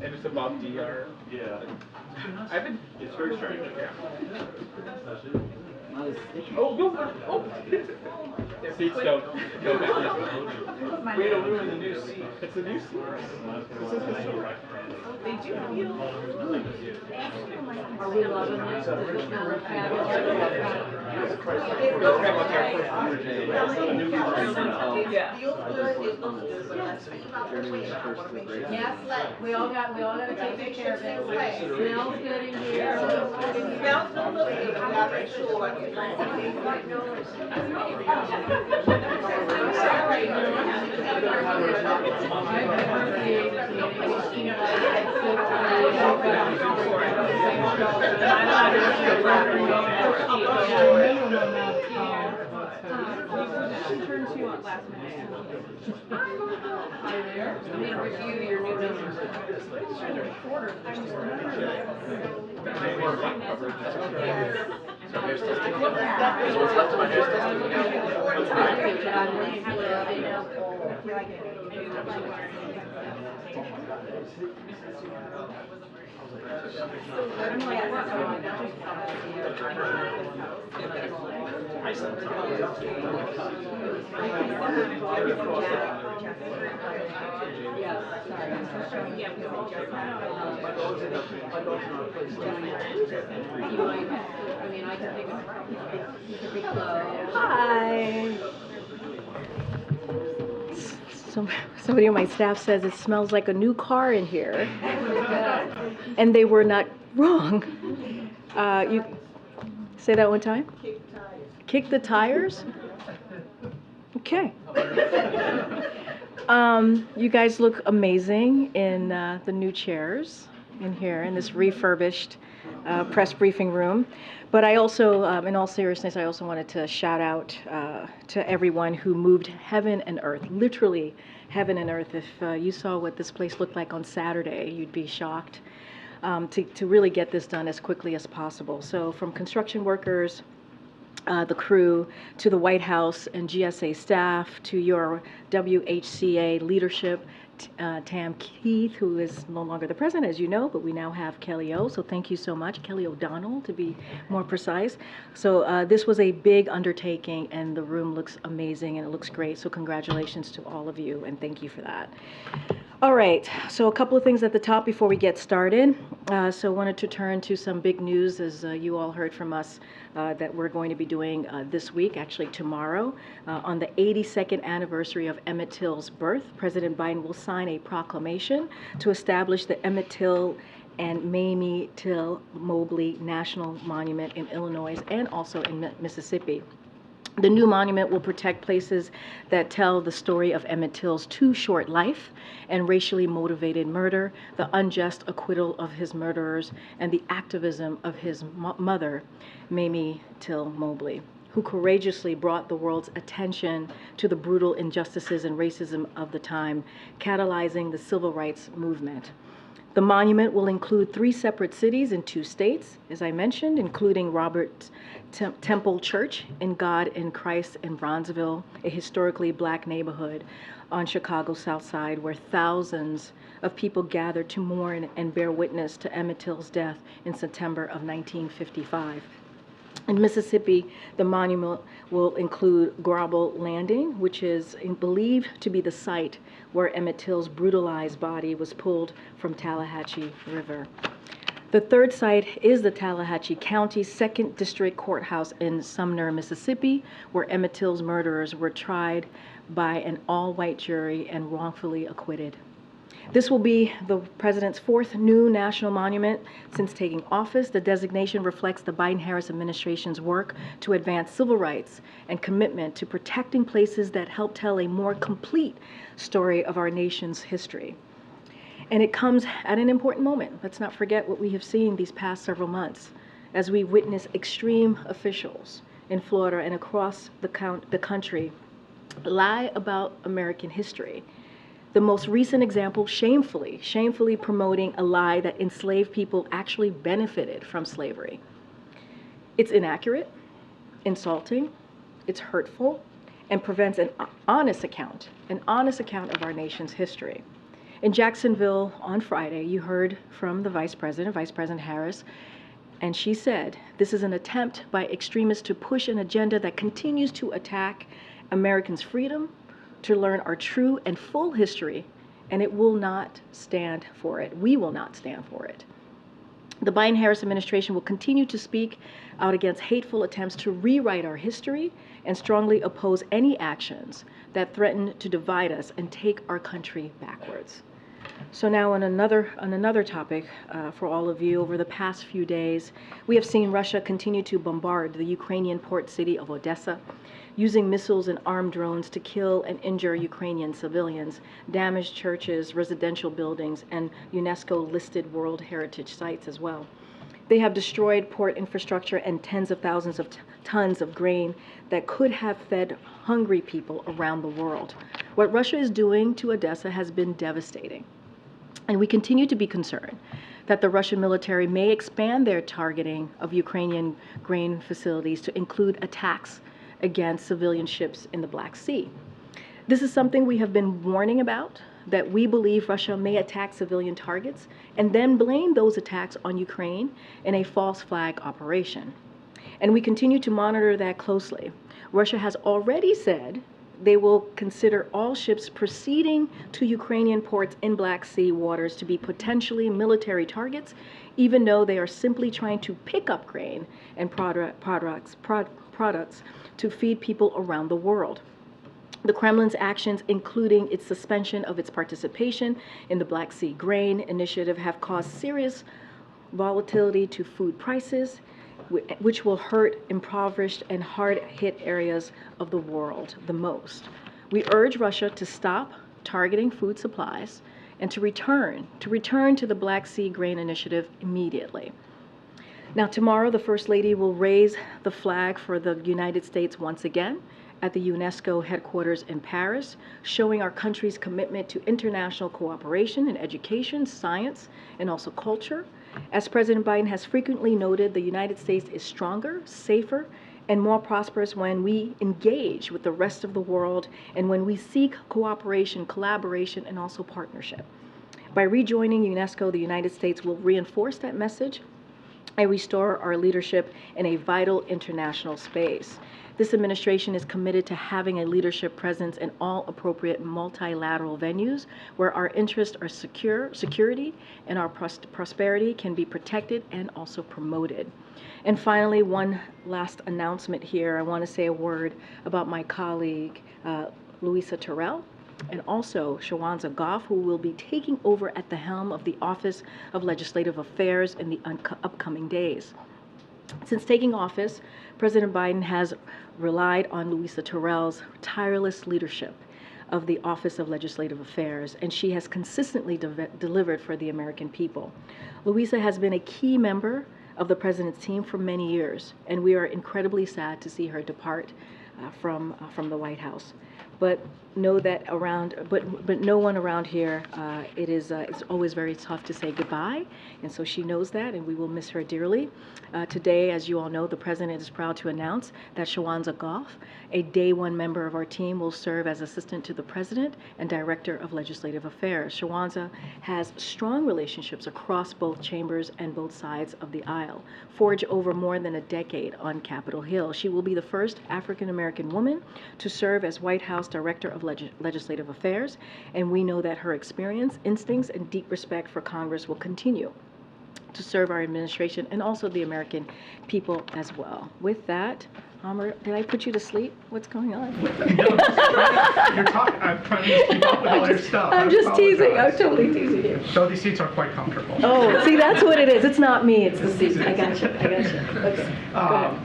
And it's about DR. Yeah. I've been. It's very strange. Yeah. Oh, go. Oh. Seats don't go back. We don't ruin the new seat. It's a new seat. They do feel. Are we loving it? Yes, we all got to take care of it. Smells good in here. Smells good, look good. I'm not sure. Turn to on last minute. I'm going to review your new numbers. Hi. Somebody on my staff says it smells like a new car in here, and they were not wrong. You say that one time? Kick the tires? Okay. You guys look amazing in the new chairs in here in this refurbished press briefing room. But I also, in all seriousness, I also wanted to shout out to everyone who moved heaven and earth, literally heaven and earth. If you saw what this place looked like on Saturday, you'd be shocked to really get this done as quickly as possible. So from construction workers, the crew, to the White House and GSA staff, to your WHCA leadership, Tam Keith, who is no longer the president, as you know, but we now have Kelly O. So thank you so much, Kelly O'Donnell, to be more precise. So this was a big undertaking, and the room looks amazing and it looks great. So congratulations to all of you, and thank you for that. All right, so a couple of things at the top before we get started. So wanted to turn to some big news, as you all heard from us, that we're going to be doing this week, actually tomorrow, on the 82nd anniversary of Emmett Till's birth. President Biden will sign a proclamation to establish the Emmett Till and Mamie Till Mobley National Monument in Illinois and also in Mississippi. The new monument will protect places that tell the story of Emmett Till's too short life and racially motivated murder, the unjust acquittal of his murderers, and the activism of his mother, Mamie Till Mobley, who courageously brought the world's attention to the brutal injustices and racism of the time, catalyzing the civil rights movement. The monument will include 3 separate cities in 2 states, as I mentioned, including Robert Temple Church in God in Christ in Bronzeville, a historically black neighborhood on Chicago's South Side, where thousands of people gathered to mourn and bear witness to Emmett Till's death in September of 1955. In Mississippi, the monument will include Grable Landing, which is believed to be the site where Emmett Till's brutalized body was pulled from Tallahatchie River. The third site is the Tallahatchie County 2nd District Courthouse in Sumner, Mississippi, where Emmett Till's murderers were tried by an all-white jury and wrongfully acquitted. This will be the president's 4th new national monument since taking office. The designation reflects the Biden-Harris administration's work to advance civil rights and commitment to protecting places that help tell a more complete story of our nation's history. And it comes at an important moment. Let's not forget what we have seen these past several months as we witness extreme officials in Florida and across the country lie about American history. The most recent example, shamefully promoting a lie that enslaved people actually benefited from slavery. It's inaccurate, insulting, it's hurtful, and prevents an honest account of our nation's history. In Jacksonville on Friday, you heard from the Vice President Harris, and she said, this is an attempt by extremists to push an agenda that continues to attack Americans' freedom to learn our true and full history, and it will not stand for it. We will not stand for it. The Biden-Harris administration will continue to speak out against hateful attempts to rewrite our history and strongly oppose any actions that threaten to divide us and take our country backwards. So now on another topic for all of you, over the past few days, we have seen Russia continue to bombard the Ukrainian port city of Odessa, using missiles and armed drones to kill and injure Ukrainian civilians, damage churches, residential buildings, and UNESCO-listed World Heritage sites as well. They have destroyed port infrastructure and tens of thousands of tons of grain that could have fed hungry people around the world. What Russia is doing to Odessa has been devastating. And we continue to be concerned that the Russian military may expand their targeting of Ukrainian grain facilities to include attacks against civilian ships in the Black Sea. This is something we have been warning about, that we believe Russia may attack civilian targets and then blame those attacks on Ukraine in a false flag operation. And we continue to monitor that closely. Russia has already said they will consider all ships proceeding to Ukrainian ports in Black Sea waters to be potentially military targets, even though they are simply trying to pick up grain and products to feed people around the world. The Kremlin's actions, including its suspension of its participation in the Black Sea Grain Initiative, have caused serious volatility to food prices, which will hurt impoverished and hard-hit areas of the world the most. We urge Russia to stop targeting food supplies and to return to the Black Sea Grain Initiative immediately. Now, tomorrow, the First Lady will raise the flag for the United States once again at the UNESCO headquarters in Paris, showing our country's commitment to international cooperation in education, science, and also culture. As President Biden has frequently noted, the United States is stronger, safer, and more prosperous when we engage with the rest of the world and when we seek cooperation, collaboration, and also partnership. By rejoining UNESCO, the United States will reinforce that message and restore our leadership in a vital international space. This administration is committed to having a leadership presence in all appropriate multilateral venues where our interests are security and our prosperity can be protected and also promoted. And finally, one last announcement here. I want to say a word about my colleague, Luisa Terrell, and also Shawanza Goff, who will be taking over at the helm of the Office of Legislative Affairs in the upcoming days. Since taking office, President Biden has relied on Luisa Terrell's tireless leadership of the Office of Legislative Affairs, and she has consistently delivered for the American people. Luisa has been a key member of the President's team for many years, and we are incredibly sad to see her depart from the White House. But know that but no one around here, it's always very tough to say goodbye, and so she knows that, and we will miss her dearly. Today, as you all know, the President is proud to announce that Shawanza Goff, a day one member of our team, will serve as Assistant to the President and Director of Legislative Affairs. Shawanza has strong relationships across both chambers and both sides of the aisle, forged over more than a decade on Capitol Hill. She will be the first African-American woman to serve as White House Director of Legislative Affairs, and we know that her experience, instincts, and deep respect for Congress will continue to serve our administration and also the American people as well. With that, Amr, did I put you to sleep? What's going on? You're talking. I'm trying to keep up with all your stuff. I'm just teasing. I'm totally teasing you. So these seats are quite comfortable. Oh, see, that's what it is. It's not me. It's the seats. I got you. Okay. Go ahead.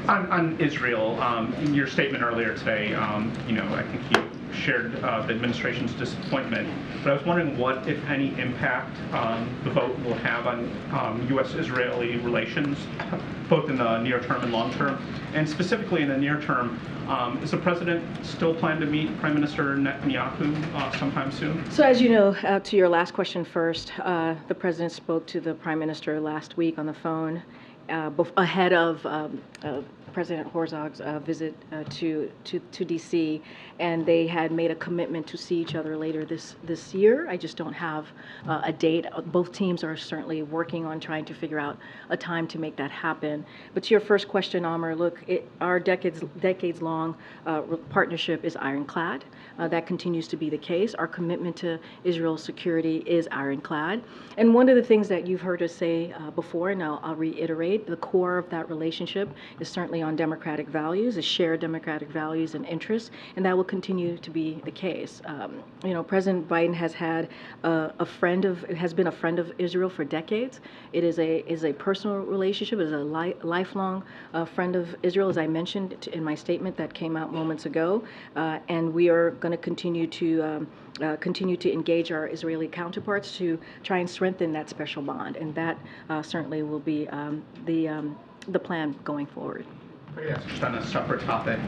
On Israel, in your statement earlier today, I think you shared the administration's disappointment, but I was wondering what, if any, impact the vote will have on U.S.-Israeli relations, both in the near term and long term, and specifically in the near term. Is the president still planning to meet Prime Minister Netanyahu sometime soon? So as you know, to your last question first, the president spoke to the Prime Minister last week on the phone ahead of President Herzog's visit to DC, and they had made a commitment to see each other later this year. I just don't have a date. Both teams are certainly working on trying to figure out a time to make that happen. But to your first question, Amr, look, our decades-long partnership is ironclad. That continues to be the case. Our commitment to Israel's security is ironclad. And one of the things that you've heard us say before, and I'll reiterate, the core of that relationship is certainly on democratic values, is shared democratic values and interests, and that will continue to be the case. President Biden has had has been a friend of Israel for decades. It is a personal relationship, is a lifelong friend of Israel, as I mentioned in my statement that came out moments ago, and we are going to continue to engage our Israeli counterparts to try and strengthen that special bond, and that certainly will be the plan going forward. Yes, just on a separate topic,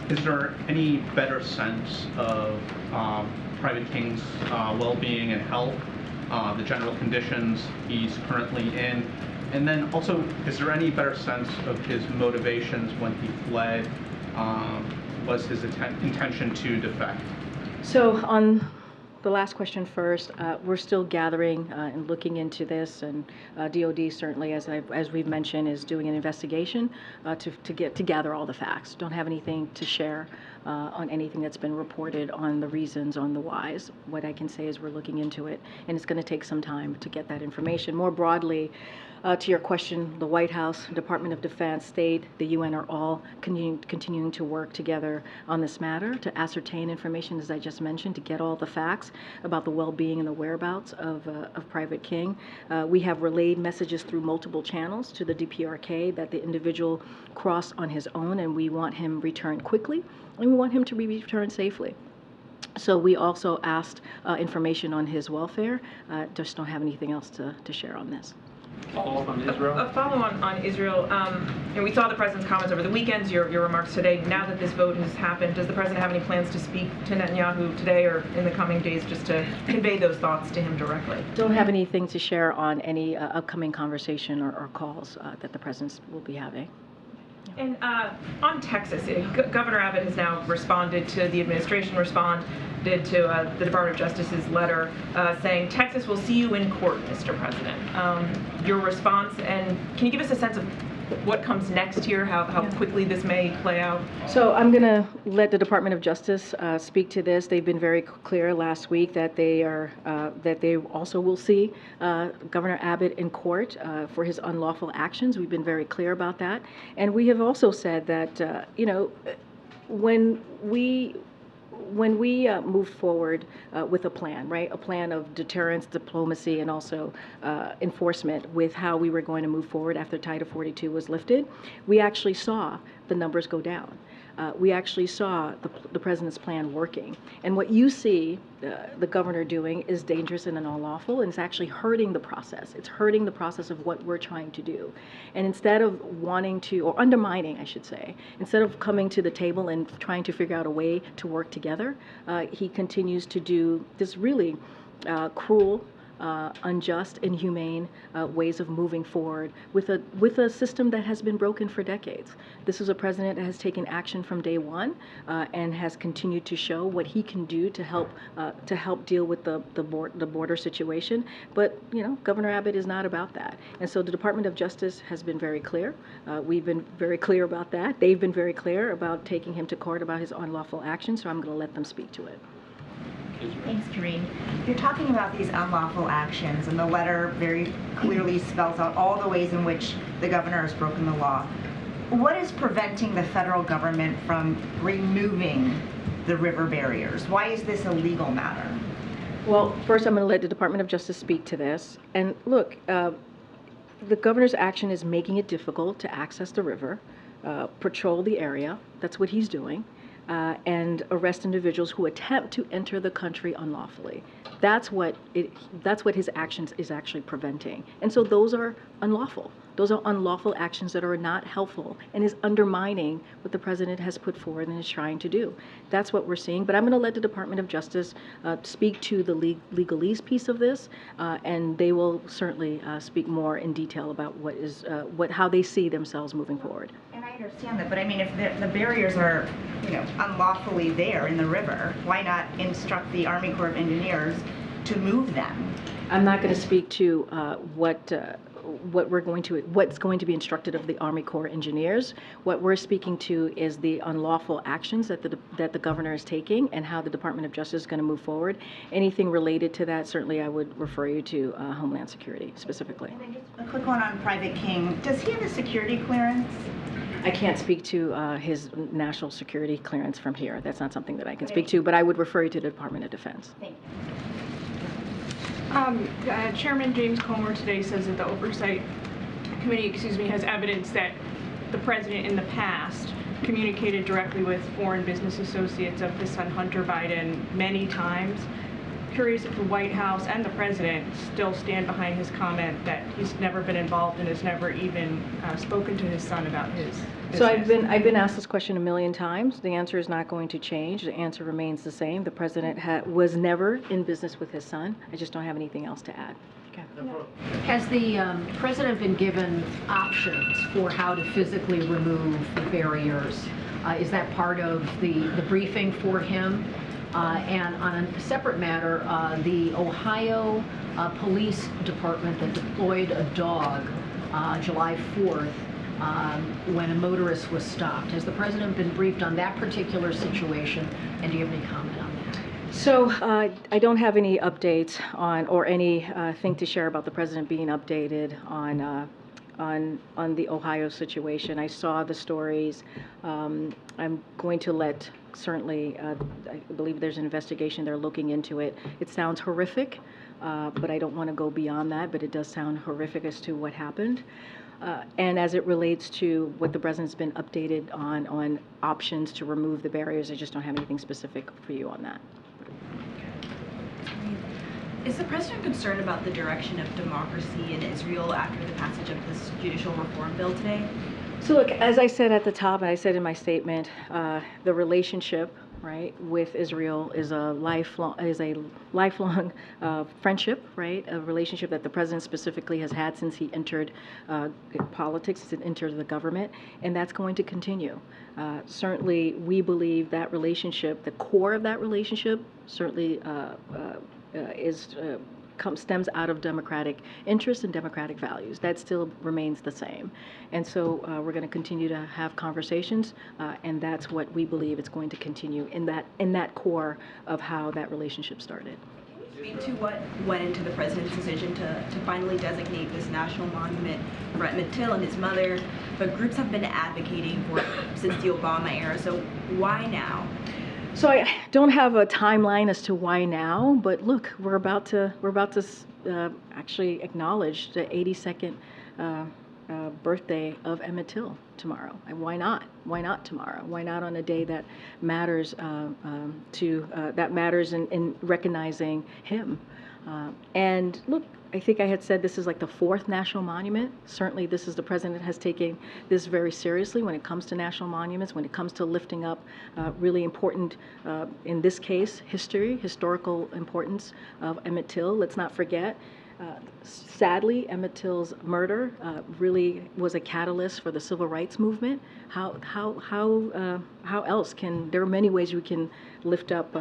is there any better sense of Private King's well-being and health, the general conditions he's currently in? And then also, is there any better sense of his motivations when he fled? Was his intention to defect? So on the last question first, we're still gathering and looking into this, and DOD certainly, as we've mentioned, is doing an investigation to gather all the facts. Don't have anything to share on anything that's been reported on the reasons, on the whys. What I can say is we're looking into it, and it's going to take some time to get that information. More broadly, to your question, the White House, Department of Defense, State, the UN are all continuing to work together on this matter to ascertain information, as I just mentioned, to get all the facts about the well-being and the whereabouts of Private King. We have relayed messages through multiple channels to the DPRK that the individual crossed on his own, and we want him returned quickly, and we want him to be returned safely. So we also asked information on his welfare. Just don't have anything else to share on this. Follow up on Israel? A follow on Israel. We saw the president's comments over the weekends, your remarks today. Now that this vote has happened, does the president have any plans to speak to Netanyahu today or in the coming days just to convey those thoughts to him directly? Don't have anything to share on any upcoming conversation or calls that the president will be having. And on Texas, Governor Abbott has now responded to the administration responded to the Department of Justice's letter saying, Texas will see you in court, Mr. President. Your response, and can you give us a sense of what comes next here, how quickly this may play out? So I'm going to let the Department of Justice speak to this. They've been very clear last week that they also will see Governor Abbott in court for his unlawful actions. We've been very clear about that, and we have also said that when we move forward with a plan, right, a plan of deterrence, diplomacy, and also enforcement with how we were going to move forward after Title 42 was lifted, we actually saw the numbers go down. We actually saw the president's plan working. And what you see the governor doing is dangerous and unlawful, and it's actually hurting the process. It's hurting the process of what we're trying to do. And instead of wanting to, or undermining, I should say, instead of coming to the table and trying to figure out a way to work together, he continues to do this really cruel, unjust, inhumane ways of moving forward with a system that has been broken for decades. This is a president that has taken action from day one and has continued to show what he can do to help deal with the border situation. But Governor Abbott is not about that, and so the Department of Justice has been very clear. We've been very clear about that. They've been very clear about taking him to court about his unlawful actions. So I'm going to let them speak to it. Thanks, Karine. You're talking about these unlawful actions, and the letter very clearly spells out all the ways in which the governor has broken the law. What is preventing the federal government from removing the river barriers? Why is this a legal matter? Well, first I'm going to let the Department of Justice speak to this. And look, the governor's action is making it difficult to access the river, patrol the area. That's what he's doing. And arrest individuals who attempt to enter the country unlawfully. That's what his actions is actually preventing. And so those are unlawful. Those are unlawful actions that are not helpful and is undermining what the president has put forward and is trying to do. That's what we're seeing. But I'm going to let the Department of Justice speak to the legalese piece of this, and they will certainly speak more in detail about how they see themselves moving forward. And I understand that, but I mean, if the barriers are, unlawfully there in the river, why not instruct the Army Corps of Engineers to move them? I'm not going to speak to what's going to be instructed of the Army Corps engineers. What we're speaking to is the unlawful actions that the governor is taking and how the Department of Justice is going to move forward. Anything related to that, certainly I would refer you to Homeland Security specifically. And then just a quick one on Private King. Does he have a security clearance? I can't speak to his national security clearance from here. That's not something that I can speak to, but I would refer you to the Department of Defense. Thank you. Chairman James Comer today says that the Oversight Committee, has evidence that the president in the past communicated directly with foreign business associates of his son Hunter Biden many times. Curious if the White House and the president still stand behind his comment that he's never been involved and has never even spoken to his son about his business. So I've been asked this question a million times. The answer is not going to change. The answer remains the same. The president was never in business with his son. I just don't have anything else to add. Okay. Has the president been given options for how to physically remove the barriers? Is that part of the briefing for him? And on a separate matter, the Ohio Police Department that deployed a dog July 4th when a motorist was stopped. Has the president been briefed on that particular situation, and do you have any comment on that? So I don't have any updates on or anything to share about the president being updated on the Ohio situation. I saw the stories. I'm going to let certainly, I believe there's an investigation. They're looking into it. It sounds horrific, but I don't want to go beyond that, but it does sound horrific as to what happened. And as it relates to what the president's been updated on options to remove the barriers, I just don't have anything specific for you on that. Is the president concerned about the direction of democracy in Israel after the passage of this judicial reform bill today? So look, as I said at the top, and I said in my statement, the relationship, right, with Israel is a lifelong friendship, right, a relationship that the president specifically has had since he entered politics, since he entered the government, and that's going to continue. Certainly, we believe that relationship, the core of that relationship, certainly stems out of democratic interests and democratic values. That still remains the same. And so we're going to continue to have conversations, and that's what we believe it's going to continue in that core of how that relationship started. Can you speak to what went into the president's decision to finally designate this national monument for Emmett Till and his mother, but groups have been advocating for it since the Obama era, so why now? So I don't have a timeline as to why now, but look, we're about to actually acknowledge the 82nd birthday of Emmett Till tomorrow. And why not? Why not tomorrow? Why not on a day that matters in recognizing him? And look, I think I had said this is like the 4th national monument. Certainly the president has taken this very seriously when it comes to national monuments, when it comes to lifting up really important, in this case, historical importance of Emmett Till. Let's not forget, sadly, Emmett Till's murder really was a catalyst for the civil rights movement. How else there are many ways we can lift up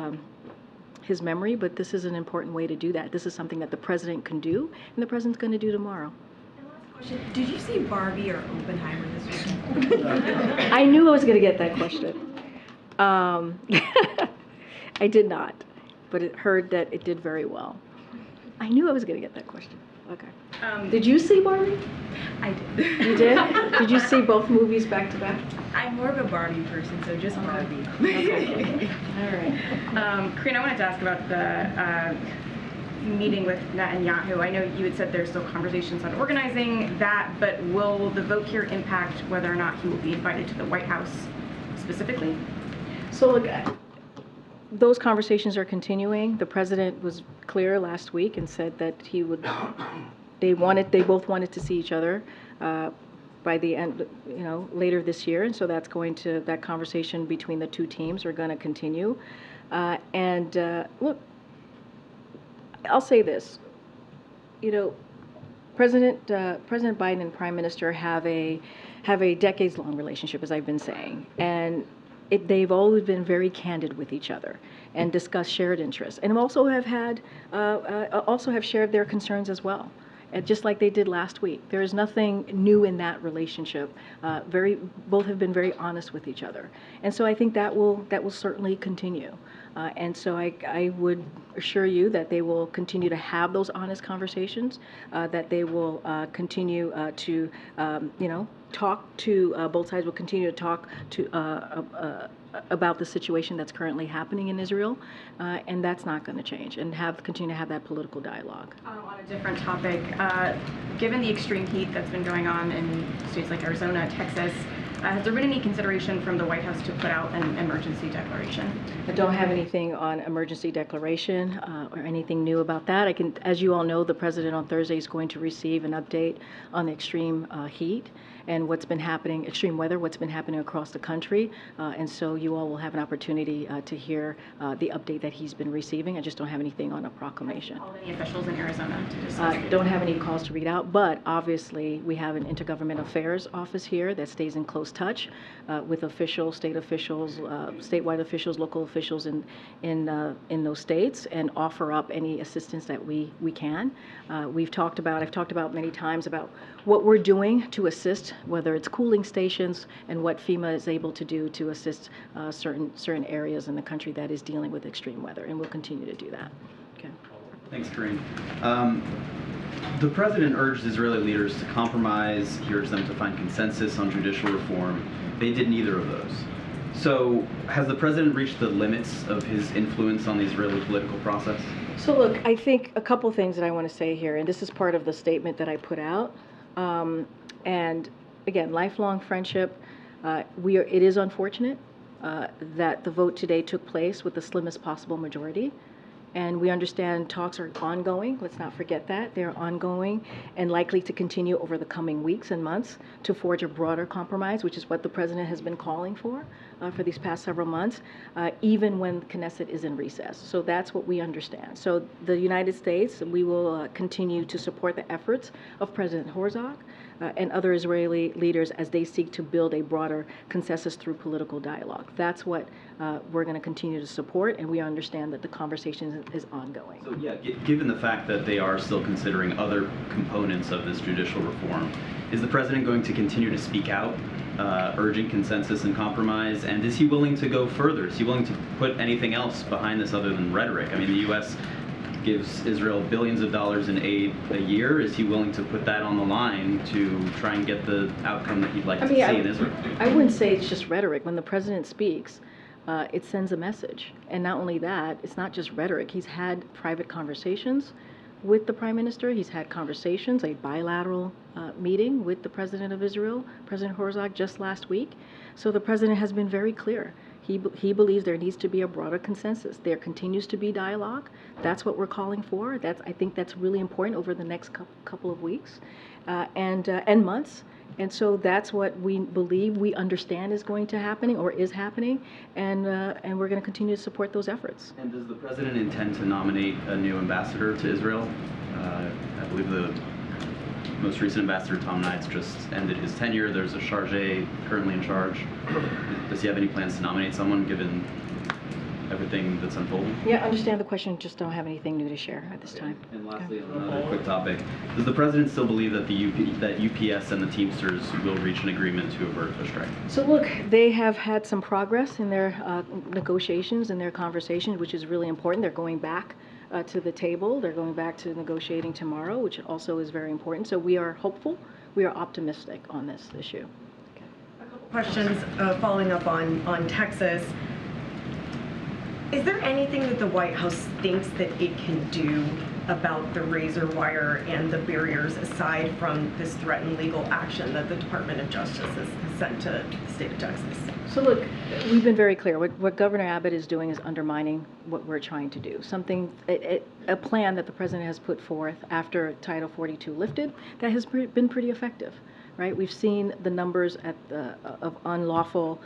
his memory, but this is an important way to do that. This is something that the president can do, and the president's going to do tomorrow. And last question, did you see Barbie or Oppenheimer this weekend? I knew I was going to get that question. I did not, but it heard that it did very well. I knew I was going to get that question. Okay. Did you see Barbie? I did. You did? Did you see both movies back to back? I'm more of a Barbie person, so just Barbie. Okay. All right. Karine, I wanted to ask about the meeting with Netanyahu. I know you had said there's still conversations on organizing that, but will the vote here impact whether or not he will be invited to the White House specifically? So look, those conversations are continuing. The president was clear last week and said that he would they both wanted to see each other by the end, later this year, and so that conversation between the two teams are going to continue. Look, I'll say this, President Biden and Prime Minister have a decades-long relationship, as I've been saying, and they've always been very candid with each other and discussed shared interests, and also have shared their concerns as well. And just like they did last week. There is nothing new in that relationship. Both have been very honest with each other. And so I think that will certainly continue. And so I would assure you that they will continue to have those honest conversations, that they will continue to, talk to, both sides will continue to talk to about the situation that's currently happening in Israel, and that's not going to change, and continue to have that political dialogue. On a different topic, given the extreme heat that's been going on in states like Arizona, Texas, has there been any consideration from the White House to put out an emergency declaration? I don't have anything on emergency declaration or anything new about that. As you all know, the president on Thursday is going to receive an update on the extreme heat and what's been happening, extreme weather, what's been happening across the country. And so you all will have an opportunity to hear the update that he's been receiving. I just don't have anything on a proclamation. Called any officials in Arizona to discuss? Don't have any calls to read out, but obviously we have an Intergovernmental Affairs office here that stays in close touch with officials, state officials, statewide officials, local officials in those states, and offer up any assistance that we can. I've talked about many times about what we're doing to assist, whether it's cooling stations and what FEMA is able to do to assist certain areas in the country that is dealing with extreme weather, and we'll continue to do that. Okay. Thanks, Karine. The president urged Israeli leaders to compromise. He urged them to find consensus on judicial reform. They did neither of those. So has the president reached the limits of his influence on the Israeli political process? So look, I think a couple things that I want to say here, and this is part of the statement that I put out. And again, lifelong friendship. It is unfortunate that the vote today took place with the slimmest possible majority. And we understand talks are ongoing. Let's not forget that. They're ongoing and likely to continue over the coming weeks and months to forge a broader compromise, which is what the president has been calling for these past several months, even when Knesset is in recess. So that's what we understand. So the United States, we will continue to support the efforts of President Herzog and other Israeli leaders as they seek to build a broader consensus through political dialogue. That's what we're going to continue to support, and we understand that the conversation is ongoing. So yeah, given the fact that they are still considering other components of this judicial reform, is the president going to continue to speak out, urging consensus and compromise, and is he willing to go further? Is he willing to put anything else behind this other than rhetoric? I mean, the U.S. gives Israel billions of dollars in aid a year. Is he willing to put that on the line to try and get the outcome that he'd like to see in Israel? I wouldn't say it's just rhetoric. When the president speaks, it sends a message. And not only that, it's not just rhetoric. He's had private conversations with the prime minister. He's had conversations, a bilateral meeting with the president of Israel, President Herzog, just last week. So the president has been very clear. He believes there needs to be a broader consensus. There continues to be dialogue. That's what we're calling for. I think that's really important over the next couple of weeks and months. And so that's what we believe, we understand is going to happen or is happening, and we're going to continue to support those efforts. And does the president intend to nominate a new ambassador to Israel? I believe the most recent ambassador, Tom Knights, just ended his tenure. There's a chargé currently in charge. Does he have any plans to nominate someone, given everything that's unfolding? Yeah, I understand the question, just don't have anything new to share at this time. And lastly, on another quick topic, does the president still believe that that UPS and the Teamsters will reach an agreement to avert a strike? So look, they have had some progress in their negotiations and their conversations, which is really important. They're going back to the table. They're going back to negotiating tomorrow, which also is very important. So we are hopeful. We are optimistic on this issue. A couple questions following up on Texas. Is there anything that the White House thinks that it can do about the razor wire and the barriers aside from this threatened legal action that the Department of Justice has sent to the state of Texas? So look, we've been very clear. What Governor Abbott is doing is undermining what we're trying to do. A plan that the president has put forth after Title 42 lifted that has been pretty effective. Right, we've seen the numbers of unlawful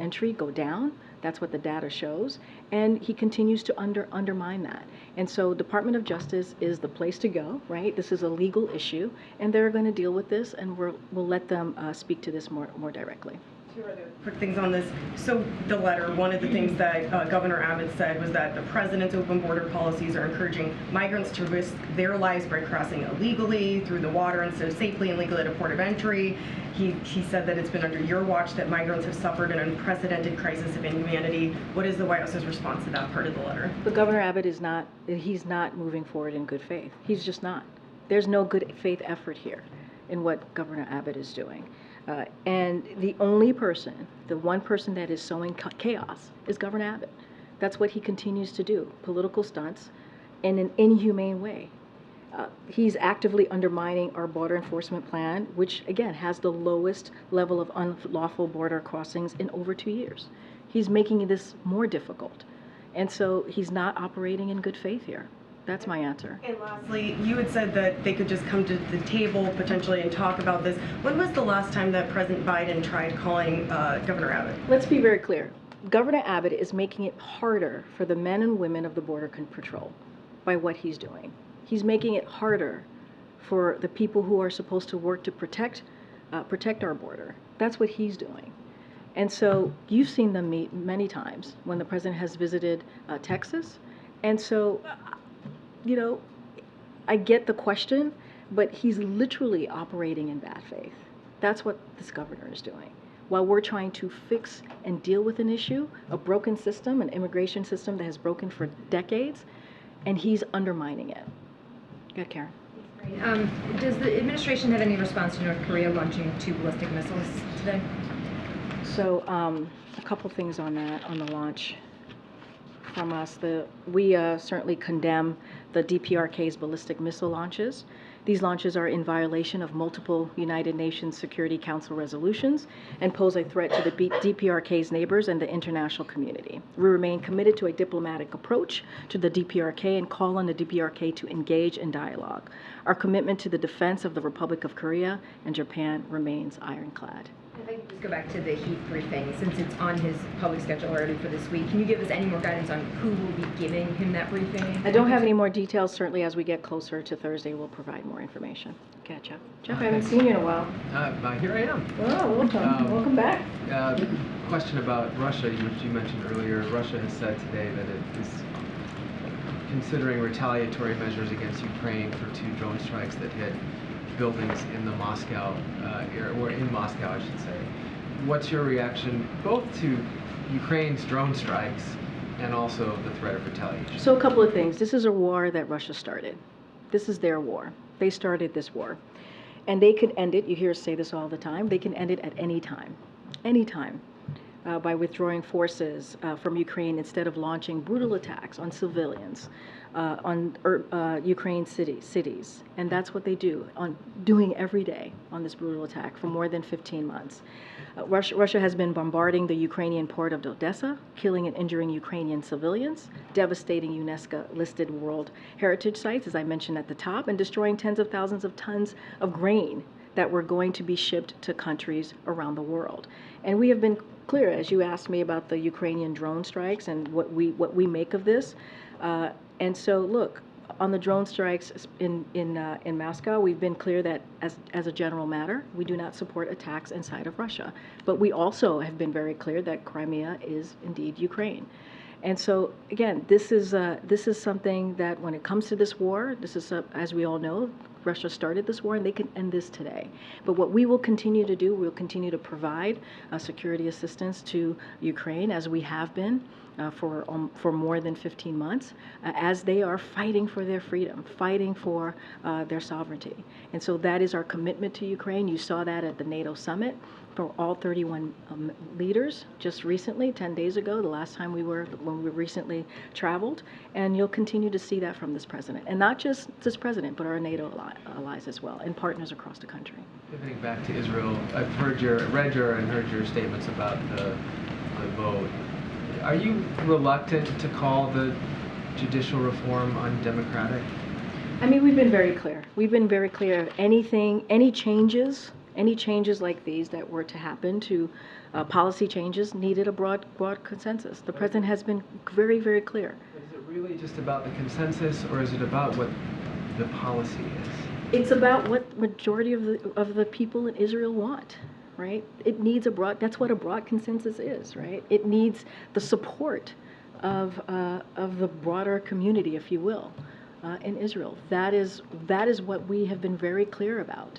entry go down. That's what the data shows, and he continues to undermine that. And so, Department of Justice is the place to go. Right, this is a legal issue, and they're going to deal with this, and we'll let them speak to this more directly. Two other quick things on this. So the letter, one of the things that Governor Abbott said was that the president's open border policies are encouraging migrants to risk their lives by crossing illegally through the water instead of safely and legally at a port of entry. He said that it's been under your watch that migrants have suffered an unprecedented crisis of inhumanity. What is the White House's response to that part of the letter? But Governor Abbott is he's not moving forward in good faith. He's just not. There's no good faith effort here in what Governor Abbott is doing. And the only person, the one person that is sowing chaos is Governor Abbott. That's what he continues to do, political stunts in an inhumane way. He's actively undermining our border enforcement plan, which again has the lowest level of unlawful border crossings in over 2 years. He's making this more difficult. And so he's not operating in good faith here. That's my answer. And lastly, you had said that they could just come to the table potentially and talk about this. When was the last time that President Biden tried calling Governor Abbott? Let's be very clear. Governor Abbott is making it harder for the men and women of the Border Patrol by what he's doing. He's making it harder for the people who are supposed to work to protect our border. That's what he's doing. And so you've seen them meet many times when the president has visited Texas. And so I get the question, but he's literally operating in bad faith. That's what this governor is doing. While we're trying to fix and deal with an issue, a broken system, an immigration system that has broken for decades, and he's undermining it. Go ahead, Karen. Does the administration have any response to North Korea launching 2 ballistic missiles today? So a couple things on that, on the launch. From us, we certainly condemn the DPRK's ballistic missile launches. These launches are in violation of multiple United Nations Security Council resolutions and pose a threat to the DPRK's neighbors and the international community. We remain committed to a diplomatic approach to the DPRK and call on the DPRK to engage in dialogue. Our commitment to the defense of the Republic of Korea and Japan remains ironclad. If I could just go back to the Heath briefing, since it's on his public schedule already for this week, can you give us any more guidance on who will be giving him that briefing? I don't have any more details. Certainly, as we get closer to Thursday, we'll provide more information. Okay, Jeff. Jeff, I haven't seen you in a while. Here I am. Oh, welcome. Welcome back. Question about Russia, which you mentioned earlier. Russia has said today that it is considering retaliatory measures against Ukraine for 2 drone strikes that hit buildings in the Moscow area, or in Moscow, I should say. What's your reaction both to Ukraine's drone strikes and also the threat of retaliation? So a couple of things. This is a war that Russia started. This is their war. They started this war. And they could end it, you hear us say this all the time, they can end it at any time. Anytime. By withdrawing forces from Ukraine instead of launching brutal attacks on civilians, on Ukraine cities. And that's what they do, doing every day on this brutal attack for more than 15 months. Russia has been bombarding the Ukrainian port of Odessa, killing and injuring Ukrainian civilians, devastating UNESCO-listed World Heritage Sites, as I mentioned at the top, and destroying tens of thousands of tons of grain that were going to be shipped to countries around the world. And we have been clear, as you asked me about the Ukrainian drone strikes and what we make of this. And so, look, on the drone strikes in Moscow, we've been clear that as a general matter, we do not support attacks inside of Russia. But we also have been very clear that Crimea is indeed Ukraine. And so, again, this is something that when it comes to this war, this is, as we all know, Russia started this war and they can end this today. But what we will continue to do, we'll continue to provide security assistance to Ukraine as we have been. for more than 15 months as they are fighting for their freedom, fighting for their sovereignty. And so that is our commitment to Ukraine. You saw that at the NATO summit for all 31 leaders just recently, 10 days ago, the last time when we recently traveled. And you'll continue to see that from this president. And not just this president, but our NATO allies as well, and partners across the country. Pivoting back to Israel, I've read your statements about the vote. Are you reluctant to call the judicial reform undemocratic? I mean, we've been very clear. We've been very clear. Any changes like these that were to happen to policy changes needed a broad consensus. The president has been very, very clear. But is it really just about the consensus, or is it about what the policy is? It's about what majority of the people in Israel want, right? It needs that's what a broad consensus is, right? It needs the support of the broader community, if you will, in Israel. That is what we have been very clear about.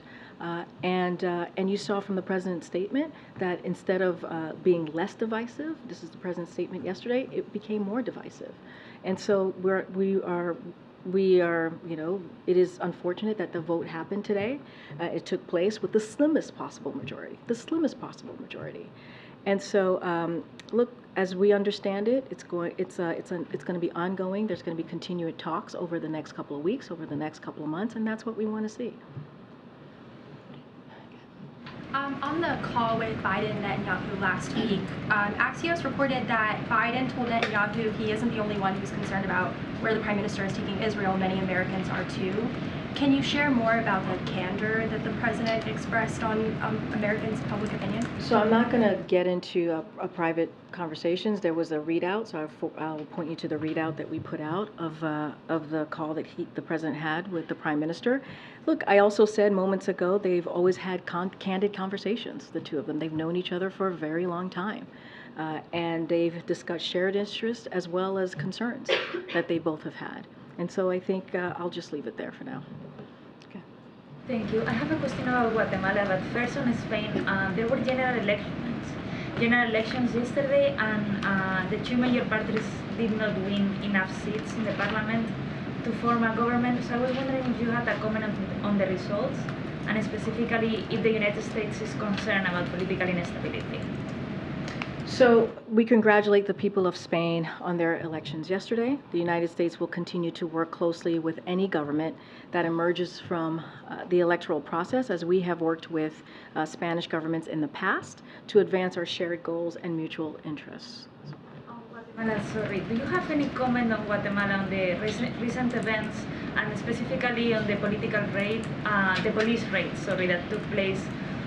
And you saw from the president's statement that instead of being less divisive, this is the president's statement yesterday, it became more divisive. And so we are, it is unfortunate that the vote happened today. It took place with the slimmest possible majority, And so, look, as we understand it, it's going to be ongoing. There's going to be continued talks over the next couple of weeks, over the next couple of months, and that's what we want to see. On the call with Biden and Netanyahu last week, Axios reported that Biden told Netanyahu he isn't the only one who's concerned about where the Prime Minister is taking Israel. Many Americans are too. Can you share more about the candor that the President expressed on Americans' public opinion? So I'm not going to get into a private conversations. There was a readout, so I'll point you to the readout that we put out of the call that the President had with the Prime Minister. Look, I also said moments ago they've always had candid conversations, the two of them. They've known each other for a very long time. And they've discussed shared interests as well as concerns that they both have had. And so I think I'll just leave it there for now. Okay. Thank you. I have a question about Guatemala, but first on Spain. There were general elections yesterday, and the two major parties did not win enough seats in the parliament to form a government. So I was wondering if you had a comment on the results, and specifically if the United States is concerned about political instability. So we congratulate the people of Spain on their elections yesterday. The United States will continue to work closely with any government that emerges from the electoral process, as we have worked with Spanish governments in the past to advance our shared goals and mutual interests. Guatemala, sorry. Do you have any comment on Guatemala, on the recent events, and specifically on the police raid, that took place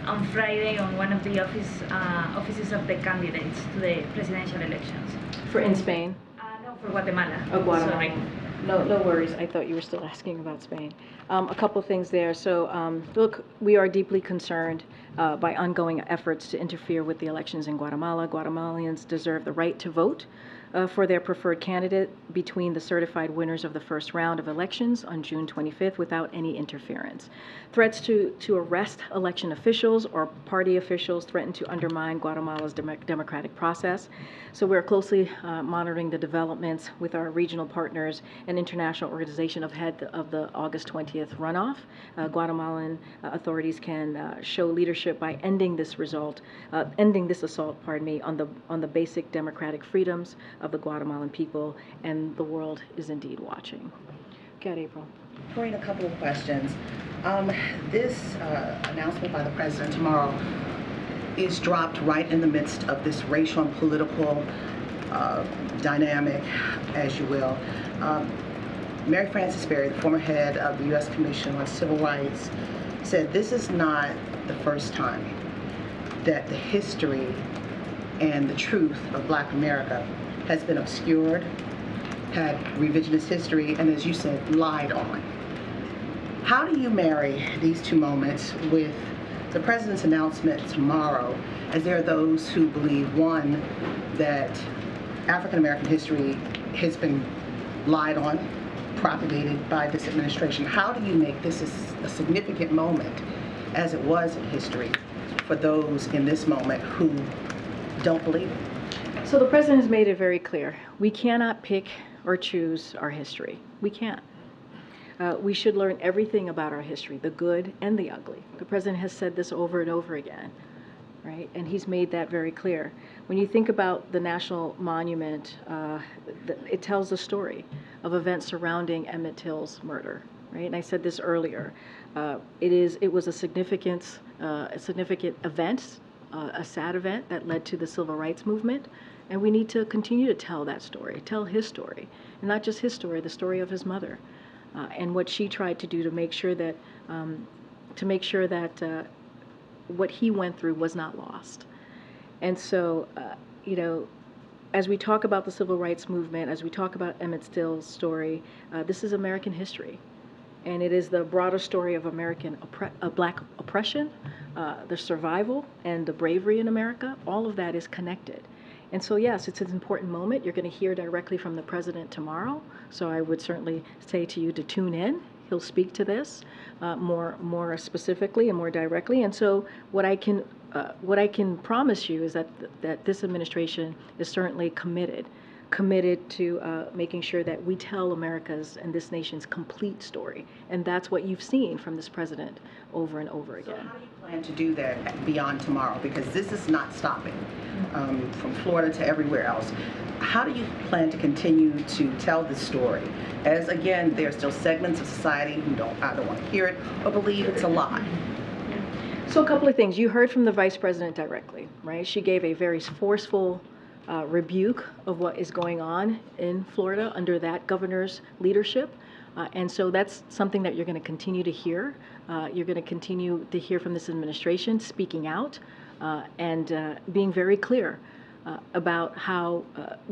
on Friday on one of the offices of the candidates to the presidential elections? In Spain? No, for Guatemala. Oh, Guatemala. Sorry. No worries. I thought you were still asking about Spain. A couple things there. So, look, we are deeply concerned by ongoing efforts to interfere with the elections in Guatemala. Guatemalans deserve the right to vote for their preferred candidate between the certified winners of the first round of elections on June 25th without any interference. Threats to arrest election officials or party officials threaten to undermine Guatemala's democratic process. So we're closely monitoring the developments with our regional partners and international organization ahead of the August 20th runoff. Guatemalan authorities can show leadership by ending this assault, on the basic democratic freedoms of the Guatemalan people, and the world is indeed watching. Go ahead, April. Corrine, a couple of questions. This announcement by the president tomorrow is dropped right in the midst of this racial and political dynamic, as you will. Mary Frances Berry, the former head of the U.S. Commission on Civil Rights, said this is not the first time that the history and the truth of Black America has been obscured, had revisionist history, and as you said, lied on. How do you marry these two moments with the president's announcement tomorrow, as there are those who believe, one, that African American history has been lied on, propagated by this administration? How do you make this a significant moment, as it was in history, for those in this moment who don't believe it? So the president has made it very clear. We cannot pick or choose our history. We can't. We should learn everything about our history, the good and the ugly. The president has said this over and over again, right? And he's made that very clear. When you think about the national monument, it tells the story of events surrounding Emmett Till's murder, right? And I said this earlier. It was a significant event, a sad event that led to the civil rights movement, and we need to continue to tell that story, tell his story, and not just his story, the story of his mother, and what she tried to do to make sure that what he went through was not lost. And so, you know, as we talk about the civil rights movement, as we talk about Emmett Till's story, this is American history. And it is the broader story of American black oppression, the survival and the bravery in America. All of that is connected. And so, yes, it's an important moment. You're going to hear directly from the president tomorrow. So I would certainly say to you to tune in. He'll speak to this more specifically and more directly. And so what I can promise you is that this administration is certainly committed to making sure that we tell America's and this nation's complete story. And that's what you've seen from this president over and over again. So how do you plan to do that beyond tomorrow? Because this is not stopping from Florida to everywhere else. How do you plan to continue to tell this story? As again, there are still segments of society who either want to hear it or believe it's a lie. So a couple of things. You heard from the vice president directly, right? She gave a very forceful rebuke of what is going on in Florida under that governor's leadership. And so that's something that you're going to continue to hear. You're going to continue to hear from this administration speaking out and being very clear about how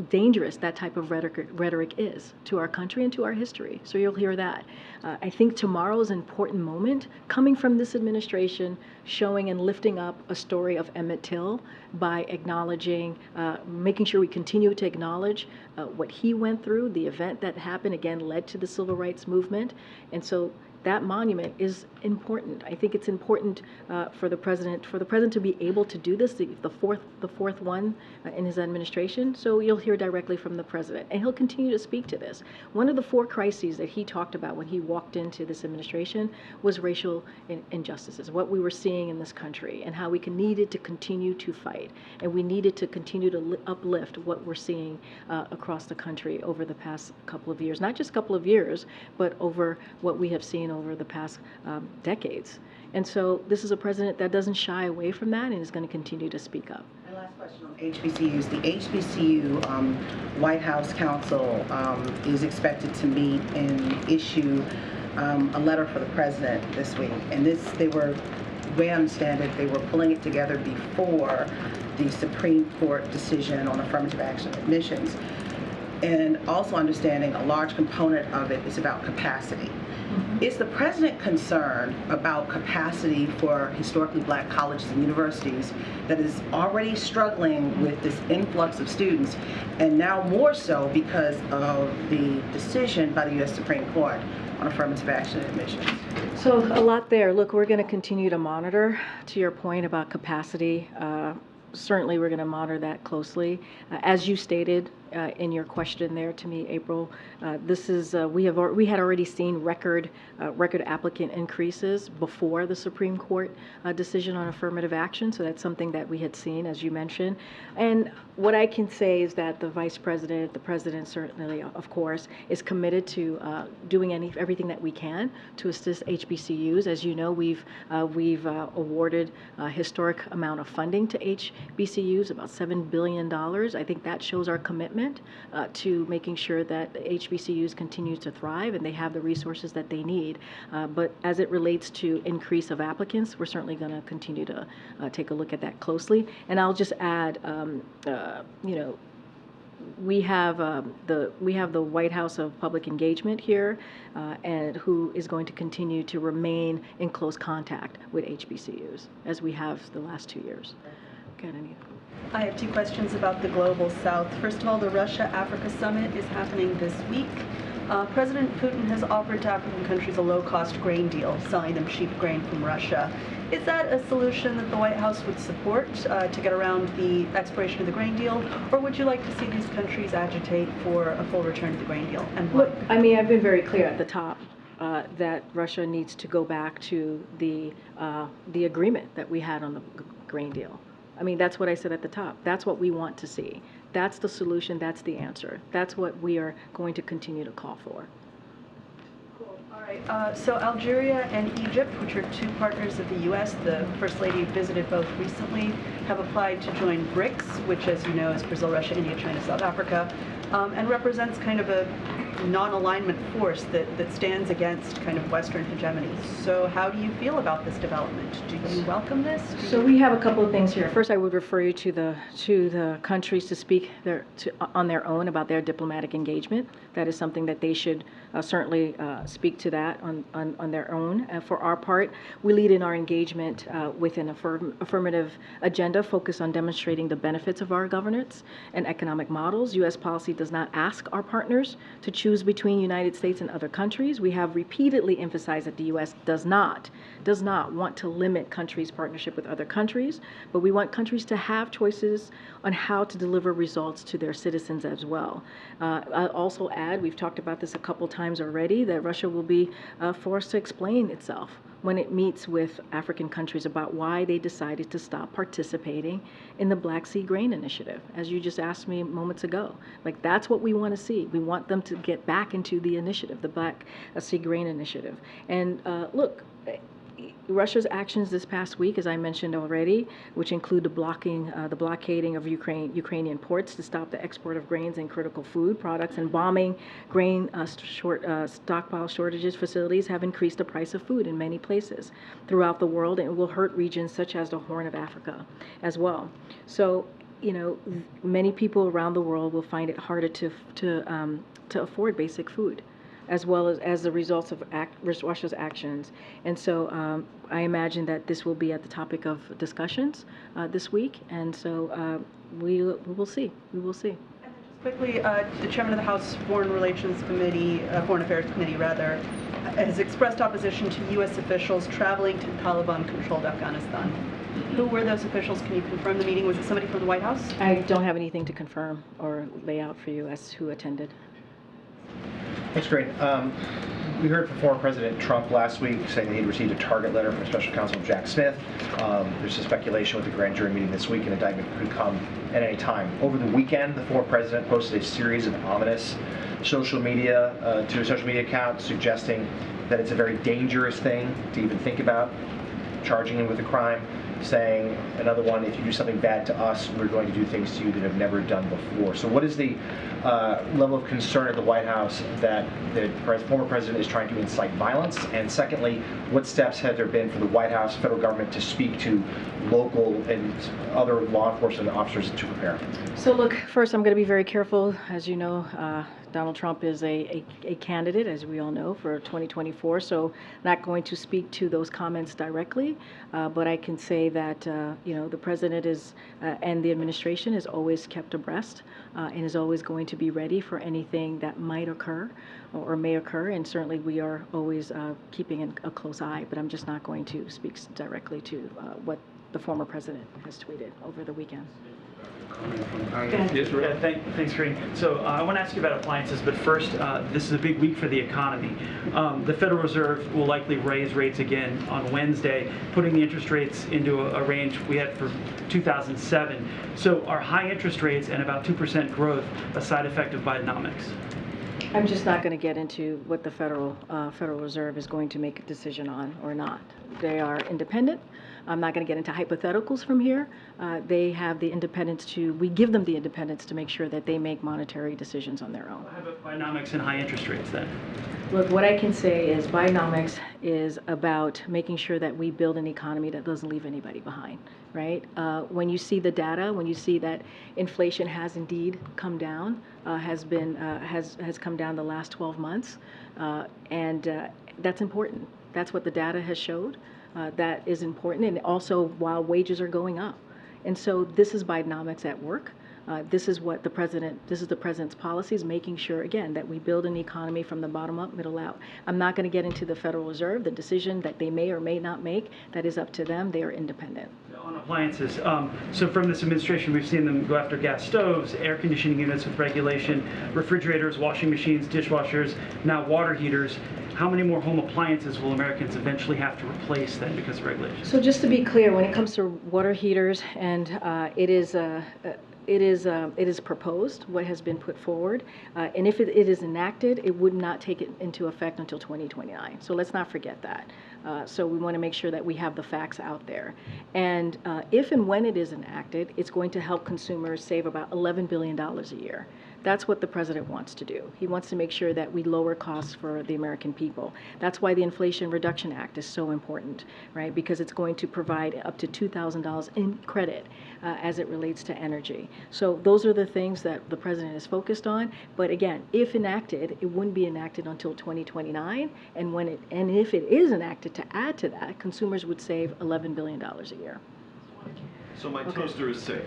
dangerous that type of rhetoric is to our country and to our history. So you'll hear that. I think tomorrow is an important moment coming from this administration, showing and lifting up a story of Emmett Till by acknowledging, making sure we continue to acknowledge what he went through. The event that happened, again, led to the civil rights movement. And so that monument is important. I think it's important for the president to be able to do this, the fourth one in his administration. So you'll hear directly from the president, and he'll continue to speak to this. One of the 4 crises that he talked about when he walked into this administration was racial injustices, what we were seeing in this country, and how we needed to continue to fight, and we needed to continue to uplift what we're seeing across the country over the past couple of years, not just a couple of years, but over what we have seen over the past decades. And so this is a president that doesn't shy away from that and is going to continue to speak up. My last question on HBCUs. The HBCU White House Council is expected to meet and issue a letter for the president this week. And the way I understand it, they were pulling it together before the Supreme Court decision on affirmative action admissions. And also understanding a large component of it is about capacity. Is the president concerned about capacity for historically black colleges and universities that is already struggling with this influx of students, and now more so because of the decision by the U.S. Supreme Court on affirmative action admissions? So a lot there. Look, we're going to continue to monitor, to your point about capacity. Certainly we're going to monitor that closely. As you stated in your question there to me, April, this is we had already seen record applicant increases before the Supreme Court decision on affirmative action. So that's something that we had seen, as you mentioned. And what I can say is that the vice president, the president certainly, of course, is committed to doing everything that we can to assist HBCUs. As you know, we've awarded a historic amount of funding to HBCUs, about $7 billion. I think that shows our commitment to making sure that HBCUs continue to thrive and they have the resources that they need. But as it relates to increase of applicants, we're certainly going to continue to take a look at that closely. And I'll just add, we have the White House of Public Engagement here, and who is going to continue to remain in close contact with HBCUs as we have the last 2 years. Okay, Anita. I have 2 questions about the Global South. First of all, the Russia-Africa Summit is happening this week. President Putin has offered to African countries a low-cost grain deal, selling them cheap grain from Russia. Is that a solution that the White House would support to get around the expiration of the grain deal, or would you like to see these countries agitate for a full return to the grain deal? And look, I mean, I've been very clear at the top that Russia needs to go back to the agreement that we had on the grain deal. I mean, that's what I said at the top. That's what we want to see. That's the solution. That's the answer. That's what we are going to continue to call for. Cool. All right. So Algeria and Egypt, which are two partners of the U.S., the First Lady visited both recently, have applied to join BRICS, which, as you know, is Brazil, Russia, India, China, South Africa, and represents kind of a non-alignment force that stands against kind of Western hegemony. So how do you feel about this development? Do you welcome this? So we have a couple of things here. First, I would refer you to the countries to speak on their own about their diplomatic engagement. That is something that they should certainly speak to that on their own. For our part, we lead in our engagement with an affirmative agenda focused on demonstrating the benefits of our governance and economic models. U.S. policy does not ask our partners to choose between the United States and other countries. We have repeatedly emphasized that the U.S. does not want to limit countries' partnership with other countries, but we want countries to have choices on how to deliver results to their citizens as well. I'll also add, we've talked about this a couple times already, that Russia will be forced to explain itself when it meets with African countries about why they decided to stop participating in the Black Sea Grain Initiative, as you just asked me moments ago. Like, that's what we want to see. We want them to get back into the initiative, the Black Sea Grain Initiative. And look, Russia's actions this past week, as I mentioned already, which include the blockading of Ukrainian ports to stop the export of grains and critical food products, and bombing grain stockpile shortages facilities, have increased the price of food in many places throughout the world, and it will hurt regions such as the Horn of Africa as well. So, you know, many people around the world will find it harder to afford basic food, as well as the results of Russia's actions. And so I imagine that this will be at the topic of discussions this week, and so we will see. We will see. And then just quickly, the chairman of the House Foreign Relations Committee, Foreign Affairs Committee rather, has expressed opposition to U.S. officials traveling to Taliban-controlled Afghanistan. Who were those officials? Can you confirm the meeting? Was it somebody from the White House? I don't have anything to confirm or lay out for you as who attended. Thanks, Karine. We heard from former President Trump last week saying that he'd received a target letter from Special Counsel Jack Smith. There's a speculation with the grand jury meeting this week, an indictment could come at any time. Over the weekend, the former president posted a series of ominous social media to a social media account suggesting that it's a very dangerous thing to even think about charging him with a crime, saying, another one, if you do something bad to us, we're going to do things to you that have never done before. So what is the level of concern at the White House that the former president is trying to incite violence? And secondly, what steps have there been for the White House, federal government, to speak to local and other law enforcement officers to prepare? So look, first I'm going to be very careful. As you know, Donald Trump is a candidate, as we all know, for 2024, so not going to speak to those comments directly, but I can say that you know, the president is and the administration is always kept abreast and is always going to be ready for anything that might occur or may occur, and certainly we are always keeping a close eye, but I'm just not going to speak directly to what the former president has tweeted over the weekend. Yeah, thanks, Karine. So I want to ask you about appliances, but first, this is a big week for the economy. The Federal Reserve will likely raise rates again on Wednesday, putting the interest rates into a range we had for 2007. So are high interest rates and about 2% growth a side effect of Bidenomics? I'm just not going to get into what the Federal Reserve is going to make a decision on or not. They are independent. I'm not going to get into hypotheticals from here. They have the independence we give them the independence to make sure that they make monetary decisions on their own. How about Bidenomics and high interest rates then? Look, what I can say is Bidenomics is about making sure that we build an economy that doesn't leave anybody behind, right? When you see the data, when you see that inflation has indeed come down, has come down the last 12 months, and that's important. That's what the data has showed. That is important, and also while wages are going up. And so this is Bidenomics at work. This is the president's policies, making sure, again, that we build an economy from the bottom up, middle out. I'm not going to get into the Federal Reserve, the decision that they may or may not make. That is up to them. They are independent. On appliances, so from this administration, we've seen them go after gas stoves, air conditioning units with regulation, refrigerators, washing machines, dishwashers, now water heaters. How many more home appliances will Americans eventually have to replace then because of regulations? So just to be clear, when it comes to water heaters, and it is proposed, what has been put forward, and if it is enacted, it would not take it into effect until 2029. So let's not forget that. So we want to make sure that we have the facts out there. And if and when it is enacted, it's going to help consumers save about $11 billion a year. That's what the president wants to do. He wants to make sure that we lower costs for the American people. That's why the Inflation Reduction Act is so important, right? Because it's going to provide up to $2,000 in credit as it relates to energy. So those are the things that the president is focused on. But again, if enacted, it wouldn't be enacted until 2029. And if it is enacted, to add to that, consumers would save $11 billion a year. So my toaster is safe.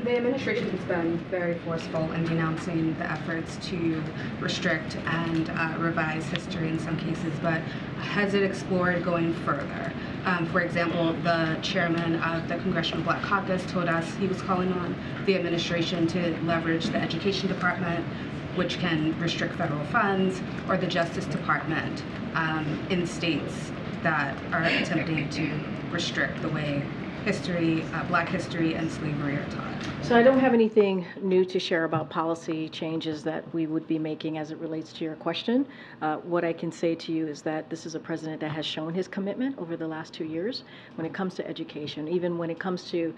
The administration has been very forceful in denouncing the efforts to restrict and revise history in some cases, but has it explored going further? For example, the chairman of the Congressional Black Caucus told us he was calling on the administration to leverage the Education Department, which can restrict federal funds, or the Justice Department in states that are attempting to restrict the way history, Black history and slavery are taught. So I don't have anything new to share about policy changes that we would be making as it relates to your question. What I can say to you is that this is a president that has shown his commitment over the last 2 years when it comes to education, even when it comes to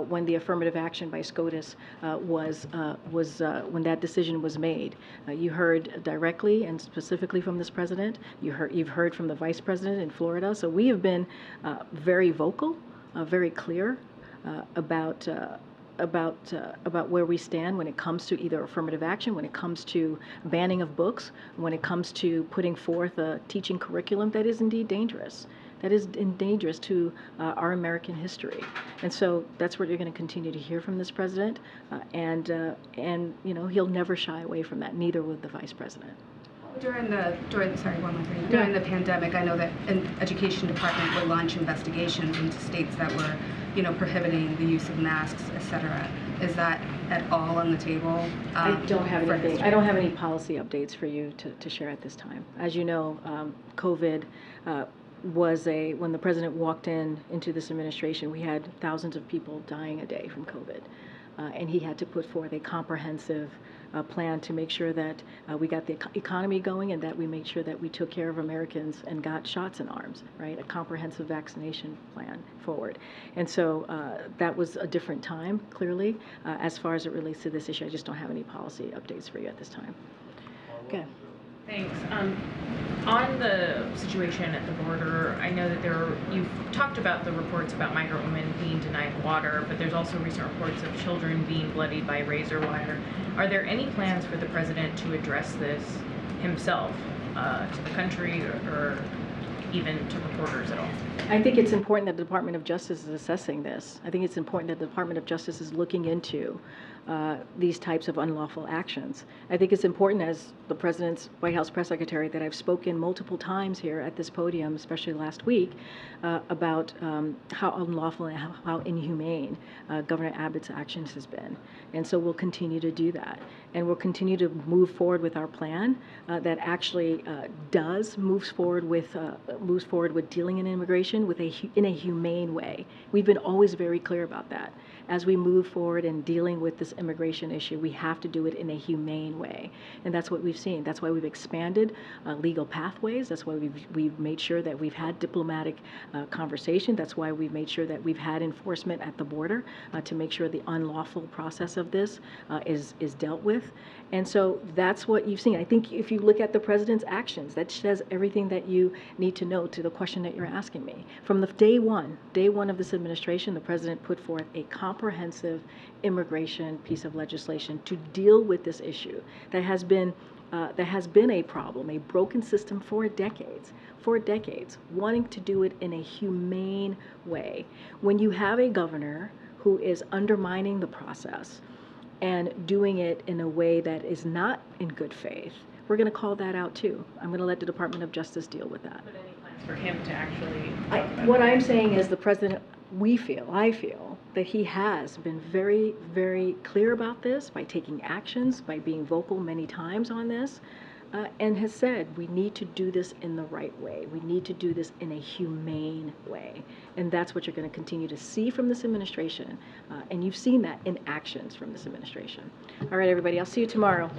when the affirmative action by SCOTUS when that decision was made. You heard directly and specifically from this president. You've heard from the vice president in Florida. So we have been very vocal, very clear about where we stand when it comes to either affirmative action, when it comes to banning of books, when it comes to putting forth a teaching curriculum that is indeed dangerous. That is dangerous to our American history. And so that's what you're going to continue to hear from this president. And you know, he'll never shy away from that, neither will the vice president. During the pandemic, I know that an education department would launch investigations into states that were, you know, prohibiting the use of masks, et cetera. Is that at all on the table? I don't have anything. I don't have any policy updates for you to share at this time. As you know, COVID was when the president walked into this administration, we had thousands of people dying a day from COVID. And he had to put forth a comprehensive plan to make sure that we got the economy going and that we made sure that we took care of Americans and got shots in arms, right? A comprehensive vaccination plan forward. And so that was a different time, clearly. As far as it relates to this issue, I just don't have any policy updates for you at this time. Okay. Thanks. On the situation at the border, I know that you've talked about the reports about migrant women being denied water, but there's also recent reports of children being bloodied by razor wire. Are there any plans for the president to address this himself to the country or even to reporters at all? I think it's important that the Department of Justice is assessing this. I think it's important that the Department of Justice is looking into these types of unlawful actions. I think it's important, as the President's White House press secretary, that I've spoken multiple times here at this podium, especially last week, about how unlawful and how inhumane Governor Abbott's actions has been. And so we'll continue to do that. And we'll continue to move forward with our plan that actually moves forward with dealing in immigration in a humane way. We've been always very clear about that. As we move forward in dealing with this immigration issue, we have to do it in a humane way. And that's what we've seen. That's why we've expanded legal pathways. That's why we've made sure that we've had diplomatic conversation. That's why we've made sure that we've had enforcement at the border to make sure the unlawful process of this is dealt with. And so that's what you've seen. I think if you look at the president's actions, that says everything that you need to know to the question that you're asking me. From the day one of this administration, the president put forth a comprehensive immigration piece of legislation to deal with this issue that has been a problem, a broken system for decades, wanting to do it in a humane way. When you have a governor who is undermining the process and doing it in a way that is not in good faith, we're going to call that out too. I'm going to let the Department of Justice deal with that. But any plans for him to actually What I'm saying is the president, I feel that he has been very, very clear about this by taking actions, by being vocal many times on this, and has said we need to do this in the right way. We need to do this in a humane way. And that's what you're going to continue to see from this administration. And you've seen that in actions from this administration. All right, everybody, I'll see you tomorrow.